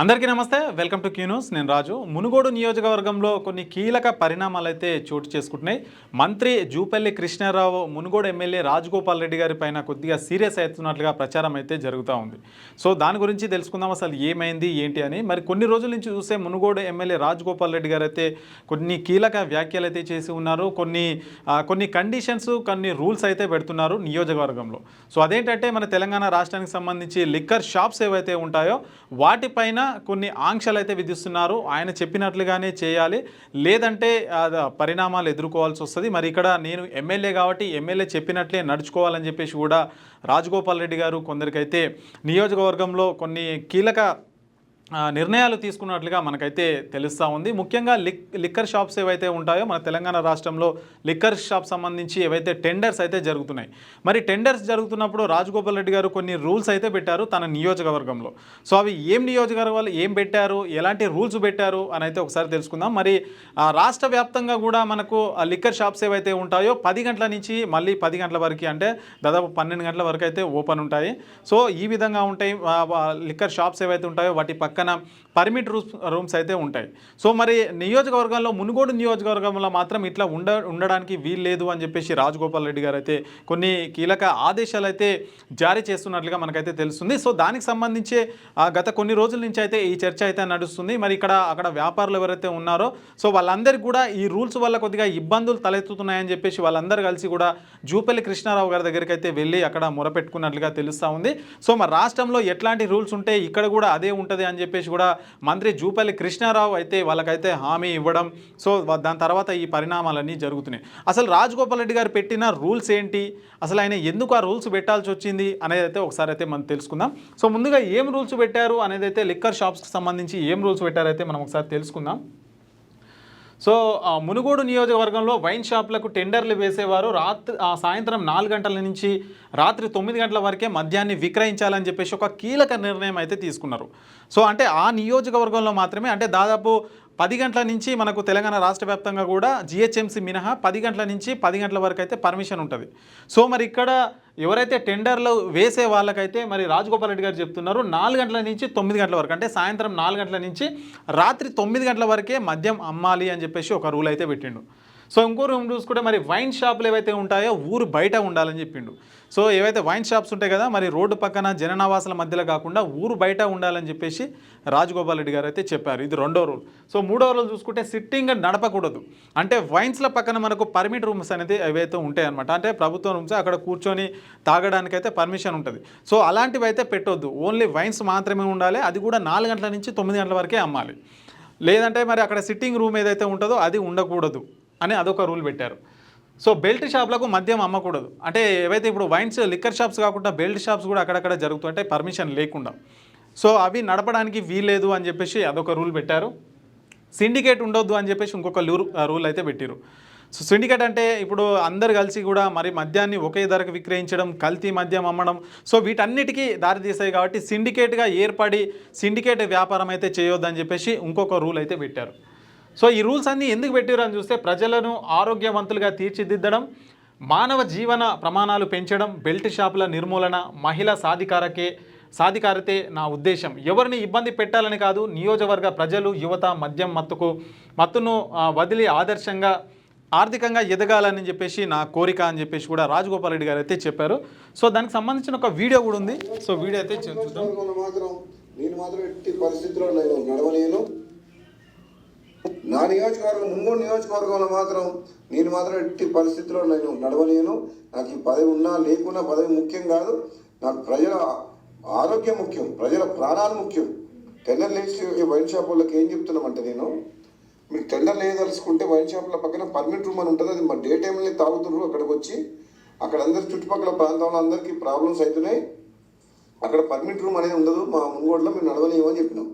అందరికీ నమస్తే, welcome to Q news. నేను రాజు. మునుగోడు నియోజకవర్గంలో కొన్ని కీలక పరిణామాలు అయితే చోటు చేసుకుంటున్నాయి. మంత్రి జూపల్లి కృష్ణారావు మునుగోడు ఎమ్మెల్యే రాజగోపాల్ రెడ్డి గారి పైన కొద్దిగా సీరియస్ అవుతున్నట్లుగా ప్రచారం అయితే జరుగుతూ ఉంది. సో దాని గురించి తెలుసుకుందాం, అసలు ఏమైంది ఏంటి అని. మరి కొన్ని రోజుల నుంచి చూస్తే మునుగోడు ఎమ్మెల్యే రాజగోపాల్ రెడ్డి గారు అయితే కొన్ని కీలక వ్యాఖ్యలు అయితే చేసి ఉన్నారు. కొన్ని కండిషన్స్, కొన్ని రూల్స్ అయితే పెడుతున్నారు నియోజకవర్గంలో. సో అదేంటంటే మన తెలంగాణ రాష్ట్రానికి సంబంధించి లిక్కర్ షాప్స్ ఏవైతే ఉంటాయో వాటిపైన కొన్ని ఆంక్షలు అయితే విధిస్తున్నారు. ఆయన చెప్పినట్లుగానే చేయాలి, లేదంటే పరిణామాలు ఎదుర్కోవాల్సి వస్తుంది. మరి ఇక్కడ నేను ఎమ్మెల్యే కాబట్టి ఎమ్మెల్యే చెప్పినట్లే నడుచుకోవాలని చెప్పేసి కూడా రాజగోపాల్ రెడ్డి గారు కొందరికైతే నియోజకవర్గంలో కొన్ని కీలక నిర్ణయాలు తీసుకున్నట్లుగా మనకైతే తెలుస్తూ ఉంది. ముఖ్యంగా లిక్కర్ షాప్స్ ఏవైతే ఉంటాయో మన తెలంగాణ రాష్ట్రంలో లిక్కర్ షాప్ సంబంధించి ఏవైతే టెండర్స్ అయితే జరుగుతున్నాయి. మరి టెండర్స్ జరుగుతున్నప్పుడు రాజగోపాల్ రెడ్డి గారు కొన్ని రూల్స్ అయితే పెట్టారు తన నియోజకవర్గంలో. సో అవి ఏం నియోజకవర్గాలు ఏం పెట్టారు, ఎలాంటి రూల్స్ పెట్టారు అని అయితే ఒకసారి తెలుసుకుందాం. మరి రాష్ట్ర వ్యాప్తంగా కూడా మనకు లిక్కర్ షాప్స్ ఏవైతే ఉంటాయో 10 గంటల నుంచి మళ్ళీ 10 గంటల వరకు, అంటే దాదాపు 12 గంటల వరకు అయితే ఓపెన్ ఉంటాయి. సో ఈ విధంగా ఉంటాయి లిక్కర్ షాప్స్ ఏవైతే ఉంటాయో వాటి పక్కన పర్మిట్ రూమ్స్ అయితే ఉంటాయి. సో మరి నియోజకవర్గంలో మునుగోడు నియోజకవర్గంలో మాత్రం ఇట్లా ఉండడానికి వీలు లేదు అని చెప్పేసి రాజగోపాల్ రెడ్డి గారు అయితే కొన్ని కీలక ఆదేశాలు అయితే జారీ చేస్తున్నట్లుగా మనకైతే తెలుస్తుంది. సో దానికి సంబంధించి గత కొన్ని రోజుల నుంచి అయితే ఈ చర్చ అయితే నడుస్తుంది. మరి అక్కడ వ్యాపారులు ఎవరైతే ఉన్నారో సో వాళ్ళందరికీ కూడా ఈ రూల్స్ వల్ల కొద్దిగా ఇబ్బందులు తలెత్తుతున్నాయని చెప్పేసి వాళ్ళందరూ కలిసి కూడా జూపల్లి కృష్ణారావు గారి దగ్గరికి అయితే వెళ్ళి అక్కడ మొరపెట్టుకున్నట్లుగా తెలుస్తూ ఉంది. సో మరి రాష్ట్రంలో ఎట్లాంటి రూల్స్ ఉంటే ఇక్కడ కూడా అదే ఉంటుంది అని చెప్పేసి కూడా మంత్రి జూపల్లి కృష్ణారావు అయితే వాళ్ళకైతే హామీ ఇవ్వడం. సో దాని తర్వాత ఈ పరిణామాలన్నీ జరుగుతున్నాయి. అసలు రాజగోపాల్ రెడ్డి గారు పెట్టిన రూల్స్ ఏంటి, అసలు ఆయన ఎందుకు ఆ రూల్స్ పెట్టాల్సి వచ్చింది అనేది అయితే ఒకసారి అయితే మనం తెలుసుకుందాం. సో ముందుగా ఏం రూల్స్ పెట్టారు అనేది అయితే లిక్కర్ షాప్స్కి సంబంధించి ఏం రూల్స్ పెట్టారైతే మనం ఒకసారి తెలుసుకుందాం. సో మునుగోడు నియోజకవర్గంలో వైన్ షాపులకు టెండర్లు వేసేవారు సాయంత్రం 4 గంటల నుంచి రాత్రి 9 గంటల వరకే మద్యాన్ని విక్రయించాలని చెప్పేసి ఒక కీలక నిర్ణయం అయితే తీసుకున్నారు. సో అంటే ఆ నియోజకవర్గంలో మాత్రమే, అంటే దాదాపు 10 గంటల నుంచి మనకు తెలంగాణ రాష్ట్ర వ్యాప్తంగా కూడా జిహెచ్ఎంసీ మినహా 10 గంటల నుంచి 10 గంటల వరకు అయితే పర్మిషన్ ఉంటుంది. సో మరి ఇక్కడ ఎవరైతే టెండర్లు వేసే వాళ్ళకైతే మరి రాజగోపాల్ రెడ్డి గారు చెప్తున్నారు 4 గంటల నుంచి 9 గంటల వరకు, అంటే సాయంత్రం 4 గంటల నుంచి రాత్రి 9 గంటల వరకే మద్యం అమ్మాలి అని చెప్పేసి ఒక రూల్ అయితే పెట్టిండు. సో ఇంకో రూమ్ చూసుకుంటే మరి వైన్ షాపులు ఏవైతే ఉంటాయో ఊరు బయట ఉండాలని చెప్పిండు. సో ఏవైతే వైన్ షాప్స్ ఉంటాయి కదా, మరి రోడ్డు పక్కన జననావాసాల మధ్యలో కాకుండా ఊరు బయట ఉండాలని చెప్పేసి రాజగోపాల్ రెడ్డి గారు అయితే చెప్పారు. ఇది 2వ రూల్. సో 3వ రూల్ చూసుకుంటే సిట్టింగ్ నడపకూడదు. అంటే వైన్స్ల పక్కన మనకు పర్మిట్ రూమ్స్ అనేది ఏవైతే ఉంటాయి అనమాట, అంటే ప్రభుత్వ రూమ్స్, అక్కడ కూర్చొని తాగడానికైతే పర్మిషన్ ఉంటుంది. సో అలాంటివి అయితే పెట్టొద్దు, ఓన్లీ వైన్స్ మాత్రమే ఉండాలి. అది కూడా 4 గంటల నుంచి 9 గంటల వరకే అమ్మాలి. లేదంటే మరి అక్కడ సిట్టింగ్ రూమ్ ఏదైతే ఉంటుందో అది ఉండకూడదు అని అదొక రూల్ పెట్టారు. సో బెల్ట్ షాప్లకు మద్యం అమ్మకూడదు. అంటే ఏవైతే ఇప్పుడు వైన్స్ లిక్కర్ షాప్స్ కాకుండా బెల్ట్ షాప్స్ కూడా అక్కడక్కడ జరుగుతుంటే పర్మిషన్ లేకుండా, సో అవి నడపడానికి వీల్లేదు అని చెప్పేసి అదొక రూల్ పెట్టారు. సిండికేట్ ఉండొద్దు అని చెప్పేసి ఇంకొక రూల్ అయితే పెట్టారు. సో సిండికేట్ అంటే ఇప్పుడు అందరు కలిసి కూడా మరి మద్యాన్ని ఒకే ధరకు విక్రయించడం, కల్తీ మద్యం అమ్మడం, సో వీటన్నిటికీ దారితీస్తాయి కాబట్టి సిండికేట్గా ఏర్పడి సిండికేట్ వ్యాపారం అయితే చేయొద్దని చెప్పేసి ఇంకొక రూల్ అయితే పెట్టారు. సో ఈ రూల్స్ అన్నీ ఎందుకు పెట్టారు అని చూస్తే ప్రజలను ఆరోగ్యవంతులుగా తీర్చిదిద్దడం, మానవ జీవన ప్రమాణాలు పెంచడం, బెల్ట్ షాపుల నిర్మూలన, మహిళా సాధికారతే నా ఉద్దేశం. ఎవరిని ఇబ్బంది పెట్టాలని కాదు, నియోజకవర్గ ప్రజలు యువత మద్యం మత్తును వదిలి ఆదర్శంగా ఆర్థికంగా ఎదగాలని చెప్పేసి నా కోరిక అని చెప్పేసి కూడా రాజగోపాల్ రెడ్డి గారు అయితే చెప్పారు. సో దానికి సంబంధించిన ఒక వీడియో కూడా ఉంది. సో వీడియో అయితే చూద్దాం. నా నియోజకవర్గం మునుగోడు నియోజకవర్గంలో మాత్రం నేను మాత్రం ఎట్టి పరిస్థితుల్లో నేను నడవలేను. నాకు ఈ పదవి ఉన్నా లేకున్నా పదవి ముఖ్యం కాదు, నాకు ప్రజల ఆరోగ్యం ముఖ్యం, ప్రజల ప్రాణాలు ముఖ్యం. టెండర్ లేచి వైన్ షాప్ వాళ్ళకి ఏం చెప్తున్నామంటే, నేను మీకు టెండర్ లేదలుచుకుంటే వైన్ షాపుల పక్కన పర్మిట్ రూమ్ అని ఉంటుంది, అది మా డే టైంలో తాగుతున్నారు. అక్కడికి వచ్చి అక్కడ అందరి చుట్టుపక్కల ప్రాంతంలో అందరికీ ప్రాబ్లమ్స్ అవుతున్నాయి. అక్కడ పర్మిట్ రూమ్ అనేది ఉండదు, మా మునుగోడులో మేము నడవలేమని చెప్పినాం.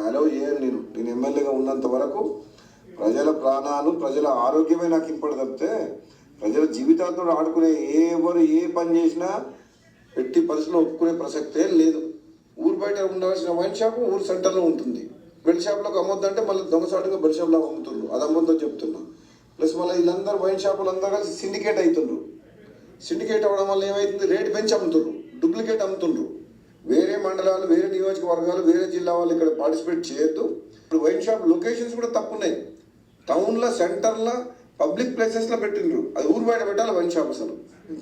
అలౌ చేయను. నేను ఎమ్మెల్యేగా ఉన్నంత వరకు ప్రజల ప్రాణాలు, ప్రజల ఆరోగ్యమే నాకు ఇంపడి తప్పితే ప్రజల జీవితాలతో ఆడుకునే ఎవరు ఏ పని చేసినా ఎట్టి పరిస్థితుల్లో ఒప్పుకునే ప్రసక్తే లేదు. ఊరు బయట ఉండవలసిన వైన్ షాపు ఊరు సెంటర్లో ఉంటుంది. బెల్ట్ షాప్లకు అమ్మొద్దంటే మళ్ళీ దొంగసాటుగా బెల్ట్ షాప్లో అమ్ముతుండ్రు, అది అమ్మొద్దని చెప్తున్నా. ప్లస్ మళ్ళీ వీళ్ళందరూ వైన్ షాపులు అందరూ కలిసి సిండికేట్ అవుతుండ్రు. సిండికేట్ అవ్వడం వల్ల ఏమవుతుంది, రేటు పెంచి అమ్ముతుండ్రు, డూప్లికేట్ అమ్ముతుండ్రు. వేరే మండలాలు, వేరే నియోజకవర్గాలు, వేరే జిల్లా వాళ్ళు ఇక్కడ పార్టిసిపేట్ చేయొద్దు. ఇప్పుడు వైన్ షాప్ లొకేషన్స్ కూడా తప్పున్నాయి. టౌన్లో, సెంటర్లో, పబ్లిక్ ప్లేసెస్లో పెట్టిండ్రు. అది ఊరు బయట పెట్టాలి వైన్ షాప్. అసలు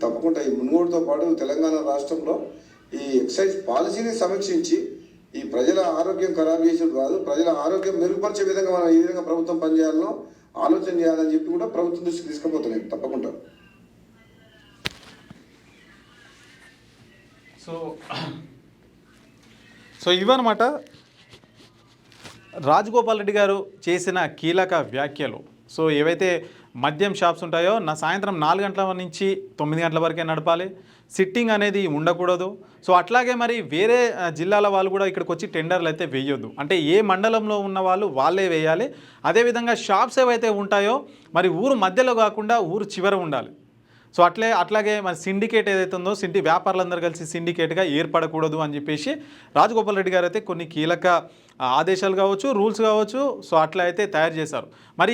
తప్పకుండా ఈ మునుగోడుతో పాటు తెలంగాణ రాష్ట్రంలో ఈ ఎక్సైజ్ పాలసీని సమీక్షించి ఈ ప్రజల ఆరోగ్యం ఖరాబ్ చేసేది కాదు, ప్రజల ఆరోగ్యం మెరుగుపరిచే విధంగా మనం ఏ విధంగా ప్రభుత్వం పనిచేయాలనో ఆలోచన చేయాలని చెప్పి కూడా ప్రభుత్వం దృష్టికి తీసుకుపోతున్నాయి తప్పకుండా. సో ఇవన్నమాట రాజగోపాల్ రెడ్డి గారు చేసిన కీలక వ్యాఖ్యలు. సో ఏవైతే మద్యం షాప్స్ ఉంటాయో సాయంత్రం 4 గంటల నుంచి 9 గంటల వరకే నడపాలి, సిట్టింగ్ అనేది ఉండకూడదు. సో అట్లాగే మరి వేరే జిల్లాల వాళ్ళు కూడా ఇక్కడికి వచ్చి టెండర్లు అయితే వేయొద్దు, అంటే ఏ మండలంలో ఉన్న వాళ్ళు వాళ్ళే వేయాలి. అదేవిధంగా షాప్స్ ఏవైతే ఉంటాయో మరి ఊరు మధ్యలో కాకుండా ఊరు చివర ఉండాలి. సో అట్లాగే మరి సిండికేట్ ఏదైతే ఉందో వ్యాపారులందరూ కలిసి సిండికేట్గా ఏర్పడకూడదు అని చెప్పేసి రాజగోపాల్ రెడ్డి గారు అయితే కొన్ని కీలక ఆదేశాలు కావచ్చు, రూల్స్ కావచ్చు, సో అట్లా అయితే తయారు చేశారు. మరి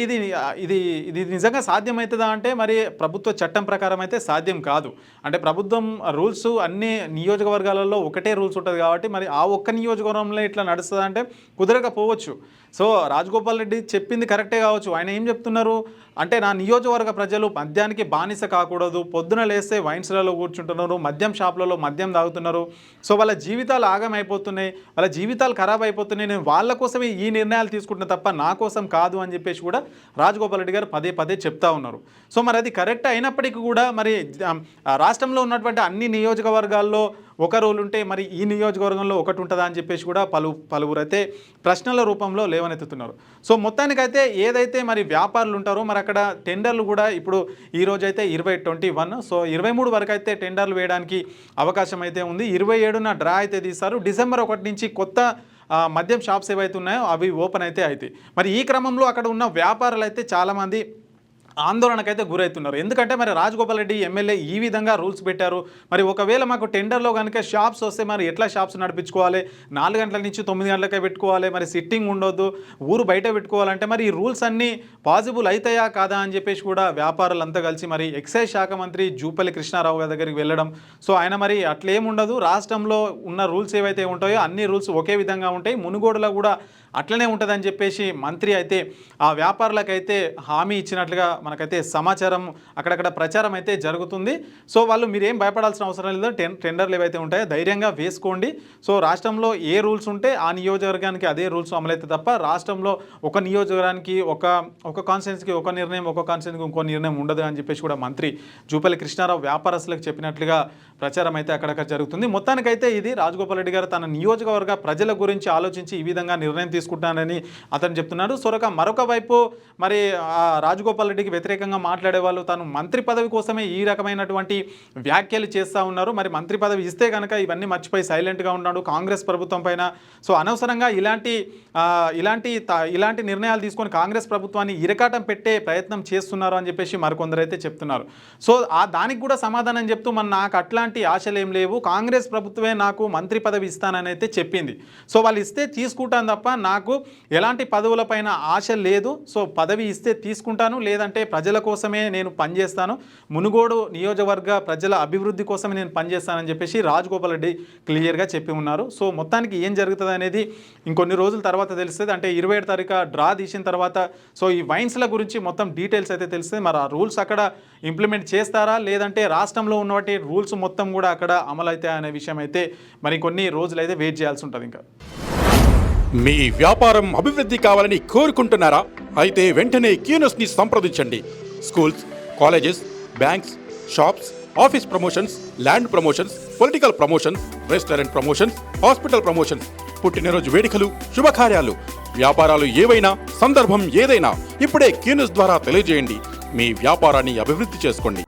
ఇది నిజంగా సాధ్యమవుతుందా అంటే మరి ప్రభుత్వ చట్టం ప్రకారం అయితే సాధ్యం కాదు. అంటే ప్రభుత్వం రూల్స్ అన్ని నియోజకవర్గాలలో ఒకటే రూల్స్ ఉంటుంది కాబట్టి మరి ఆ ఒక్క నియోజకవర్గంలో ఇట్లా నడుస్తుందా అంటే కుదరకపోవచ్చు. సో రాజగోపాల్ రెడ్డి చెప్పింది కరెక్టే కావచ్చు. ఆయన ఏం చెప్తున్నారు అంటే నా నియోజకవర్గ ప్రజలు మద్యానికి బానిస కాకూడదు, పొద్దున లేస్తే వైన్స్లలో కూర్చుంటున్నారు, మద్యం షాపులలో మద్యం తాగుతున్నారు, సో వాళ్ళ జీవితాలు ఆగమైపోతున్నాయి, వాళ్ళ జీవితాలు ఖరాబ్ అయిపోతున్నాయి, నేను వాళ్ళ కోసమే ఈ నిర్ణయాలు తీసుకుంటున్నా తప్ప నా కోసం కాదు అని చెప్పేసి కూడా రాజగోపాల్ రెడ్డి గారు పదే చెప్తా ఉన్నారు. సో మరి అది కరెక్ట్ అయినప్పటికీ కూడా మరి రాష్ట్రంలో ఉన్నటువంటి అన్ని నియోజకవర్గాల్లో ఒక రూల్ ఉంటే మరి ఈ నియోజకవర్గంలో ఒకటి ఉంటుందా అని చెప్పేసి కూడా పలువురు అయితే ప్రశ్నల రూపంలో లేవనెత్తుతున్నారు. సో మొత్తానికైతే ఏదైతే మరి వ్యాపారులు ఉంటారో మరి అక్కడ టెండర్లు కూడా ఇప్పుడు ఈరోజు అయితే 2021, సో 23 వరకు అయితే టెండర్లు వేయడానికి అవకాశం అయితే ఉంది. 27న డ్రా అయితే తీస్తారు. డిసెంబర్ 1 నుంచి కొత్త మద్యం షాప్స్ ఏవైతే ఉన్నాయో అవి ఓపెన్ అయితే అవుతాయి. మరి ఈ క్రమంలో అక్కడ ఉన్న వ్యాపారులు అయితే చాలామంది ఆందోళనకైతే గురవుతున్నారు. ఎందుకంటే మరి రాజగోపాల్ రెడ్డి ఎమ్మెల్యే ఈ విధంగా రూల్స్ పెట్టారు. మరి ఒకవేళ మాకు టెండర్లో కనుక షాప్స్ వస్తే మరి ఎట్లా షాప్స్ నడిపించుకోవాలి, 4 గంటల నుంచి 9 గంటలకే పెట్టుకోవాలి, మరి సిట్టింగ్ ఉండొద్దు, ఊరు బయట పెట్టుకోవాలంటే మరి ఈ రూల్స్ అన్నీ పాసిబుల్ అవుతాయా కాదా అని చెప్పేసి కూడా వ్యాపారులంతా కలిసి మరి ఎక్సైజ్ శాఖ మంత్రి జూపల్లి కృష్ణారావు గారి దగ్గరికి వెళ్ళడం. సో ఆయన మరి అట్లేముండదు, రాష్ట్రంలో ఉన్న రూల్స్ ఏవైతే ఉంటాయో అన్ని రూల్స్ ఒకే విధంగా ఉంటాయి, మునుగోడులో కూడా అట్లనే ఉంటుందని చెప్పేసి మంత్రి అయితే ఆ వ్యాపారులకైతే హామీ ఇచ్చినట్లుగా మనకైతే సమాచారం అక్కడక్కడ ప్రచారం అయితే జరుగుతుంది. సో వాళ్ళు మీరేం భయపడాల్సిన అవసరం లేదు, టెండర్లు ఏవైతే ఉంటాయో ధైర్యంగా వేసుకోండి. సో రాష్ట్రంలో ఏ రూల్స్ ఉంటే ఆ నియోజకవర్గానికి అదే రూల్స్ అమలైతే తప్ప రాష్ట్రంలో ఒక నియోజకవర్గానికి ఒక కాన్స్టిట్యున్సీకి ఒక నిర్ణయం, ఒక కాన్స్టిట్యున్సీకి ఇంకో నిర్ణయం ఉండదు అని చెప్పేసి కూడా మంత్రి జూపల్లి కృష్ణారావు వ్యాపారస్తులకు చెప్పినట్లుగా ప్రచారం అయితే అక్కడక్కడ జరుగుతుంది. మొత్తానికైతే ఇది రాజగోపాల్ రెడ్డి గారు తన నియోజకవర్గ ప్రజల గురించి ఆలోచించి ఈ విధంగా నిర్ణయం తీసుకుంటానని అతను చెప్తున్నాడు. మరొక వైపు మరి రాజగోపాల్ రెడ్డికి వ్యతిరేకంగా మాట్లాడే వాళ్ళు తాను మంత్రి పదవి కోసమే ఈ రకమైనటువంటి వ్యాఖ్యలు చేస్తూ ఉన్నారు. మరి మంత్రి పదవి ఇస్తే కనుక ఇవన్నీ మర్చిపోయి సైలెంట్గా ఉన్నాడు కాంగ్రెస్ ప్రభుత్వం పైన. సో అనవసరంగా ఇలాంటి నిర్ణయాలు తీసుకొని కాంగ్రెస్ ప్రభుత్వాన్ని ఇరకాటం పెట్టే ప్రయత్నం చేస్తున్నారు అని చెప్పేసి మరికొందరు అయితే చెప్తున్నారు. సో దానికి కూడా సమాధానం చెప్తూ నాకు అట్లాంటి ఆశలు ఏం లేవు, కాంగ్రెస్ ప్రభుత్వమే నాకు మంత్రి పదవి ఇస్తానని అయితే చెప్పింది. సో వాళ్ళు ఇస్తే తీసుకుంటాను తప్ప నాకు ఎలాంటి పదవులపైన ఆశ లేదు. సో పదవి ఇస్తే తీసుకుంటాను, లేదంటే ప్రజల కోసమే నేను పనిచేస్తాను, మునుగోడు నియోజకవర్గ ప్రజల అభివృద్ధి కోసమే నేను పనిచేస్తానని చెప్పేసి రాజగోపాల్ రెడ్డి క్లియర్గా చెప్పి ఉన్నారు. సో మొత్తానికి ఏం జరుగుతుంది అనేది ఇంకొన్ని రోజుల తర్వాత తెలుస్తుంది. అంటే 27 తారీఖు డ్రా తీసిన తర్వాత సో ఈ వైన్స్ల గురించి మొత్తం డీటెయిల్స్ అయితే తెలుస్తుంది. మరి ఆ రూల్స్ అక్కడ ఇంప్లిమెంట్ చేస్తారా, లేదంటే రాష్ట్రంలో ఉన్నవాటి రూల్స్ మొత్తం కూడా అక్కడ అమలు అవుతాయి అనే విషయం అయితే మరి కొన్ని రోజులైతే వెయిట్ చేయాల్సి ఉంటుంది. ఇంకా మీ వ్యాపారం అభివృద్ధి కావాలని కోరుకుంటున్నారా? అయితే వెంటనే క్యూనస్ని సంప్రదించండి. Schools, colleges, banks, shops, office promotions, land promotions, political promotions, restaurant promotions, hospital promotions, పుట్టినరోజు వేడుకలు, శుభకార్యాలు, వ్యాపారాలు ఏవైనా, సందర్భం ఏదైనా ఇప్పుడే క్యూనస్ ద్వారా తెలియజేయండి. మీ వ్యాపారాన్ని అభివృద్ధి చేసుకోండి.